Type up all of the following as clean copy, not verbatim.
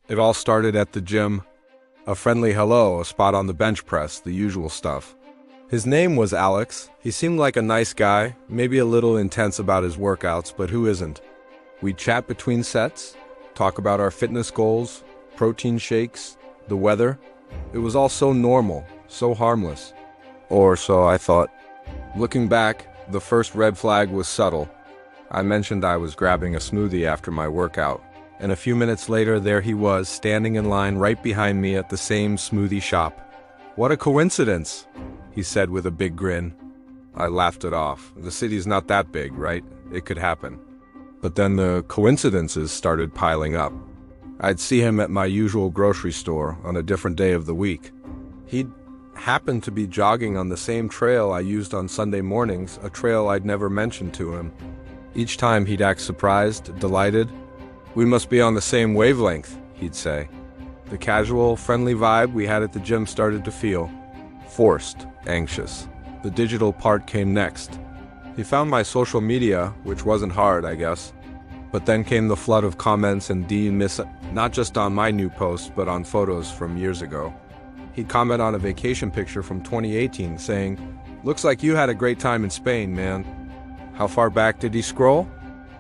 It all started at the gym. A friendly hello, a spot on the bench press, the usual stuff. His name was Alex. He seemed like a nice guy, maybe a little intense about his workouts, but who isn't? We'd chat between sets, talk about our fitness goals, protein shakes, the weather. It was all so normal, so harmless. Or so I thought. Looking back, the first red flag was subtle. I mentioned I was grabbing a smoothie after my workout, and a few minutes later there he was, standing in line right behind me at the same smoothie shop. "What a coincidence," he said with a big grin. I laughed it off. The city's not that big, right? It could happen. But then the coincidences started piling up. I'd see him at my usual grocery store on a different day of the week. He'd happened to be jogging on the same trail I used on Sunday mornings, a trail I'd never mentioned to him. Each time he'd act surprised, delighted. "We must be on the same wavelength," he'd say. The casual, friendly vibe we had at the gym started to feel forced, anxious. The digital part came next. He found my social media, which wasn't hard, I guess. But then came the flood of comments and DMs, not just on my new posts, but on photos from years ago. He'd comment on a vacation picture from 2018 saying, "Looks like you had a great time in Spain, man." How far back did he scroll?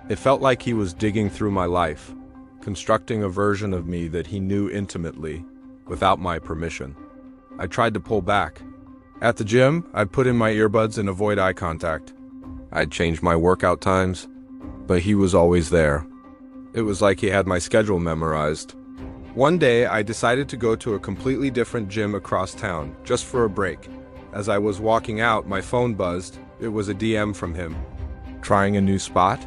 It felt like he was digging through my life, constructing a version of me that he knew intimately, without my permission. I tried to pull back. At the gym, I'd put in my earbuds and avoid eye contact. I'd change my workout times, but he was always there. It was like he had my schedule memorized. One day, I decided to go to a completely different gym across town, just for a break. As I was walking out, my phone buzzed. It was a DM from him. "Trying a new spot?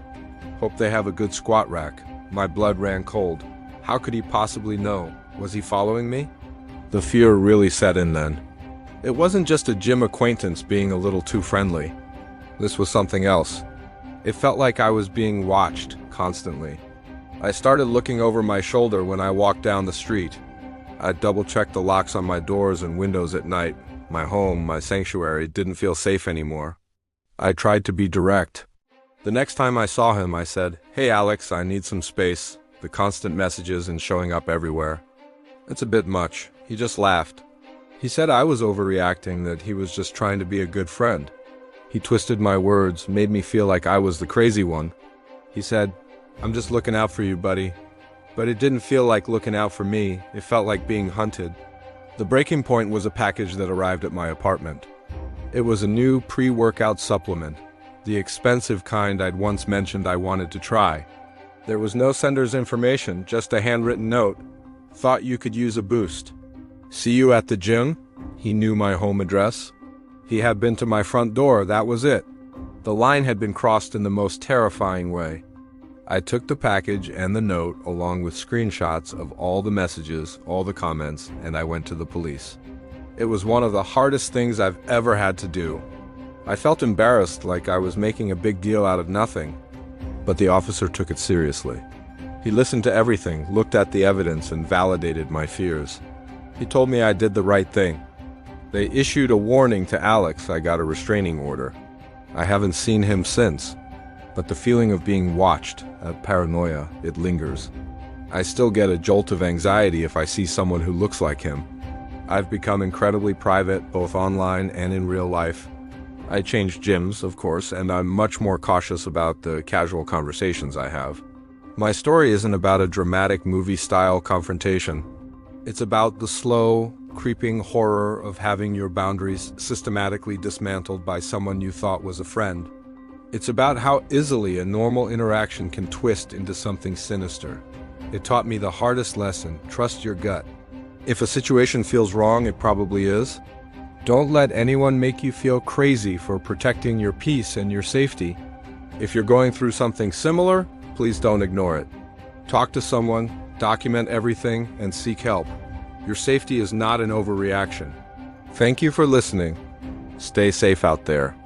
Hope they have a good squat rack." My blood ran cold. How could he possibly know? Was he following me? The fear really set in then. It wasn't just a gym acquaintance being a little too friendly. This was something else. It felt like I was being watched constantly. I started looking over my shoulder when I walked down the street. I'd double-check the locks on my doors and windows at night. My home, my sanctuary, didn't feel safe anymore. I tried to be direct. The next time I saw him, I said, "Hey Alex, I need some space." The constant messages and showing up everywhere. "It's a bit much." He just laughed. He said I was overreacting, that he was just trying to be a good friend. He twisted my words, made me feel like I was the crazy one. He said, "I'm just looking out for you, buddy." But it didn't feel like looking out for me. It felt like being hunted. The breaking point was a package that arrived at my apartment. It was a new pre-workout supplement, the expensive kind I'd once mentioned I wanted to try. There was no sender's information, just a handwritten note. "Thought you could use a boost. See you at the gym." He knew my home address. He had been to my front door, that was it. The line had been crossed in the most terrifying way. I took the package and the note, along with screenshots of all the messages, all the comments, and I went to the police. It was one of the hardest things I've ever had to do. I felt embarrassed, like I was making a big deal out of nothing. But the officer took it seriously. He listened to everything, looked at the evidence, and validated my fears. He told me I did the right thing. They issued a warning to Alex. I got a restraining order. I haven't seen him since. But the feeling of being watched, that paranoia, it lingers. I still get a jolt of anxiety if I see someone who looks like him. I've become incredibly private, both online and in real life. I changed gyms, of course, and I'm much more cautious about the casual conversations I have. My story isn't about a dramatic movie-style confrontation. It's about the slow, creeping horror of having your boundaries systematically dismantled by someone you thought was a friend. It's about how easily a normal interaction can twist into something sinister. It taught me the hardest lesson: trust your gut. If a situation feels wrong, it probably is. Don't let anyone make you feel crazy for protecting your peace and your safety. If you're going through something similar, please don't ignore it. Talk to someone, document everything, and seek help. Your safety is not an overreaction. Thank you for listening. Stay safe out there.